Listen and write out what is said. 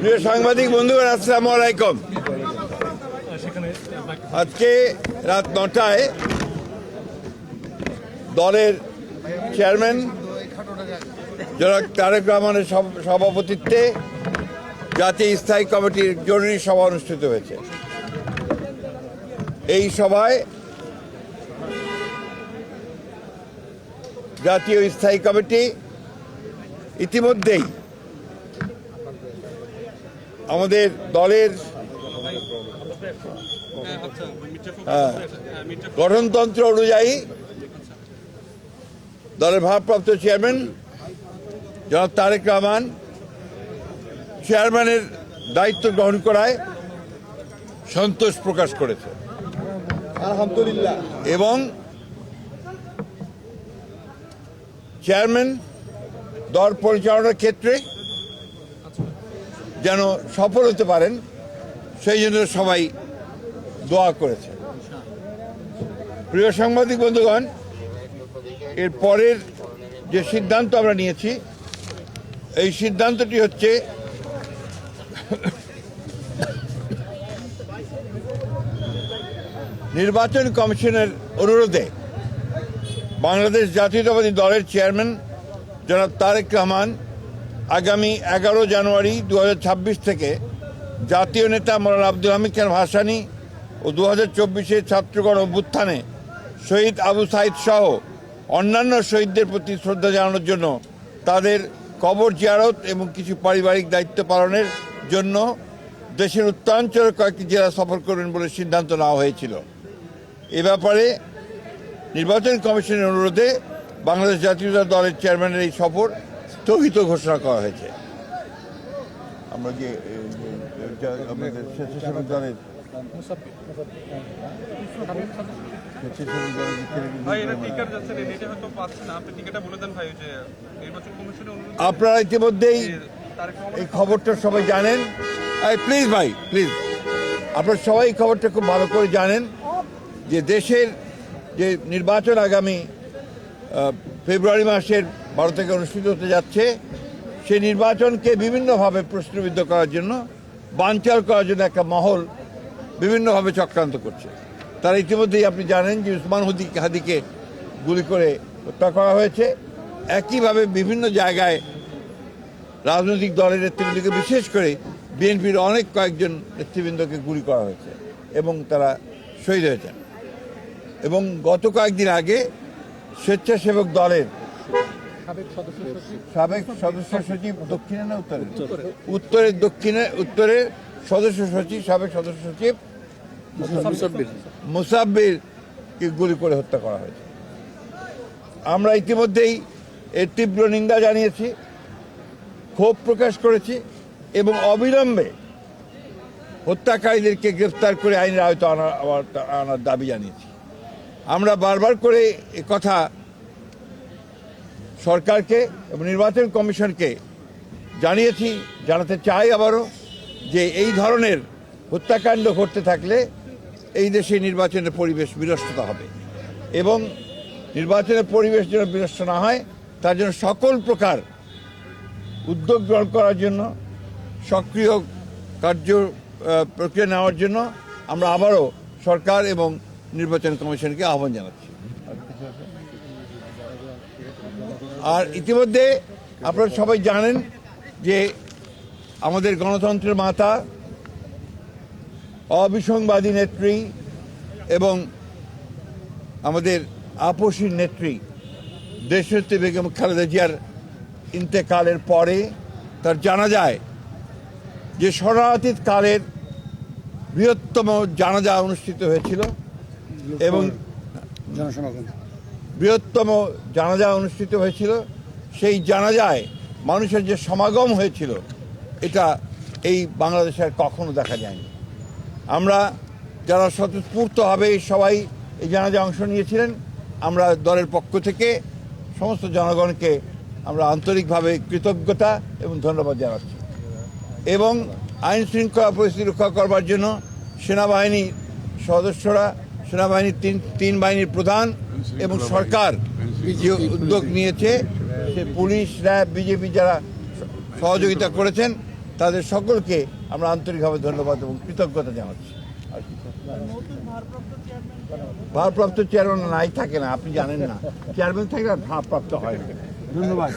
প্রিয় সাংবাদিক বন্ধুগণ, আসসালামু আলাইকুম। আজকে রাত 9টায় দলের চেয়ারম্যান জনাব তারেক রহমানের সভাপতিত্বে জাতীয় স্থায়ী কমিটির জরুরি সভা অনুষ্ঠিত হয়েছে। এই সভায় জাতীয় স্থায়ী কমিটি ইতিমধ্যেই আমাদের দলের গঠনতন্ত্র অনুযায়ী দলের ভারপ্রাপ্ত চেয়ারম্যান জনাব তারেক রহমান চেয়ারম্যানের দায়িত্ব গ্রহণ করায় সন্তোষ প্রকাশ করেছে আলহামদুলিল্লাহ, এবং চেয়ারম্যান দল পরিচালনার ক্ষেত্রে যেন সফল হতে পারেন সেই জন্য সবাই দোয়া করেছে। প্রিয় সাংবাদিক বন্ধুগণ, এর পরের যে সিদ্ধান্ত আমরা নিয়েছি, এই সিদ্ধান্তটি হচ্ছে নির্বাচন কমিশনের অনুরোধে বাংলাদেশ জাতীয়তাবাদী দলের চেয়ারম্যান জনাব তারেক রহমান আগামী 11 জানুয়ারি 2026 থেকে জাতীয় নেতা মৌলানা আব্দুল হামিদ খান ভাসানী ও 2024 ছাত্রগণ অভ্যুত্থানে শহীদ আবু সাইদ সহ অন্যান্য শহীদদের প্রতি শ্রদ্ধা জানানোর জন্য তাদের কবর জিয়ারত এবং কিছু পারিবারিক দায়িত্ব পালনের জন্য দেশের উত্তরাঞ্চলের কয়েকটি জেলা সফর করবেন বলে সিদ্ধান্ত নেওয়া হয়েছিল। এ ব্যাপারে নির্বাচন কমিশনের অনুরোধে বাংলাদেশ জাতীয়তাবাদী দলের চেয়ারম্যানের এই সফর স্থগিত ঘোষণা করা হয়েছে। আমরা যে আমাদের স্বেচ্ছাসেবক দলের আপনারা ইতিমধ্যেই এই খবরটা সবাই জানেন। প্লিজ ভাই, প্লিজ, আপনারা সবাই এই খবরটা খুব ভালো করে জানেন যে দেশের যে নির্বাচন আগামী ফেব্রুয়ারি মাসের 12 থেকে অনুষ্ঠিত হতে যাচ্ছে, সেই নির্বাচনকে বিভিন্নভাবে প্রশ্নবিদ্ধ করার জন্য, বানচাল করার জন্য একটা মহল বিভিন্নভাবে চক্রান্ত করছে। তারা ইতিমধ্যেই আপনি জানেন যে উসমান হাদিকে গুলি করে হত্যা করা হয়েছে। একইভাবে বিভিন্ন জায়গায় রাজনৈতিক দলের নেতৃবৃন্দকে, বিশেষ করে বিএনপির অনেক কয়েকজন নেতৃবৃন্দকে গুলি করা হয়েছে এবং তারা শহীদ হয়েছেন। এবং গত কয়েকদিন আগে স্বেচ্ছাসেবক দলের সাবেক সদস্য সচিব দক্ষিণে না উত্তরের সদস্য সচিব, সাবেক সদস্য সচিব মুসাব্বিরকে গুলি করে হত্যা করা হয়েছে। আমরা ইতিমধ্যেই এর তীব্র নিন্দা জানিয়েছি, ক্ষোভ প্রকাশ করেছি এবং অবিলম্বে হত্যাকারীদেরকে গ্রেফতার করে আইনের আওতায় আনার দাবি জানিয়েছি। আমরা বারবার করে কথা সরকারকে এবং নির্বাচন কমিশনকে জানিয়েছি, জানাতে চাই আবারও, যে এই ধরনের হত্যাকাণ্ড ঘটতে থাকলে এই দেশে নির্বাচনের পরিবেশ বিনষ্ট হবে এবং নির্বাচনের পরিবেশ যেন বিনষ্ট না হয় তার জন্য সকল প্রকার উদ্যোগ গ্রহণ করার জন্য, সক্রিয় কার্য প্রক্রিয়া নেওয়ার জন্য আমরা আবারও সরকার এবং নির্বাচন কমিশনকে আহ্বান জানাচ্ছি। আর ইতিমধ্যে আপনারা সবাই জানেন যে আমাদের গণতন্ত্রের মাতা, অবিসংবাদী নেত্রী এবং আমাদের আপসী নেত্রী দেশনেত্রী বেগম খালেদা জিয়ার ইন্তেকালের পরে তার জানাজায় যে শরণার্থীর কালের বৃহত্তম জানাজা অনুষ্ঠিত হয়েছিল এবং বৃহত্তম জানাজা অনুষ্ঠিত হয়েছিল, সেই জানাজায় মানুষের যে সমাগম হয়েছিল, এটা এই বাংলাদেশে আর কখনো দেখা যায়নি। আমরা যারা স্বতঃস্ফূর্তভাবে সবাই এই জানাজা অংশ নিয়েছিলেন, আমরা দলের পক্ষ থেকে সমস্ত জনগণকে আমরা আন্তরিকভাবে কৃতজ্ঞতা এবং ধন্যবাদ জানাচ্ছি। এবং আইন শৃঙ্খলা পরিস্থিতি রক্ষা করবার জন্য সেনাবাহিনীর সদস্যরা, সেনাবাহিনীর তিন বাহিনীর প্রধান এবং সরকার যে উদ্যোগ নিয়েছে, সে পুলিশ, র্যাব, বিজেপি যারা সহযোগিতা করেছেন, তাদের সকলকে আমরা আন্তরিকভাবে ধন্যবাদ এবং কৃতজ্ঞতা জানাচ্ছি। ভারপ্রাপ্ত চেয়ারম্যান নাই থাকে না, আপনি জানেন না, চেয়ারম্যান থাকলে আর ভারপ্রাপ্ত হয় না। ধন্যবাদ।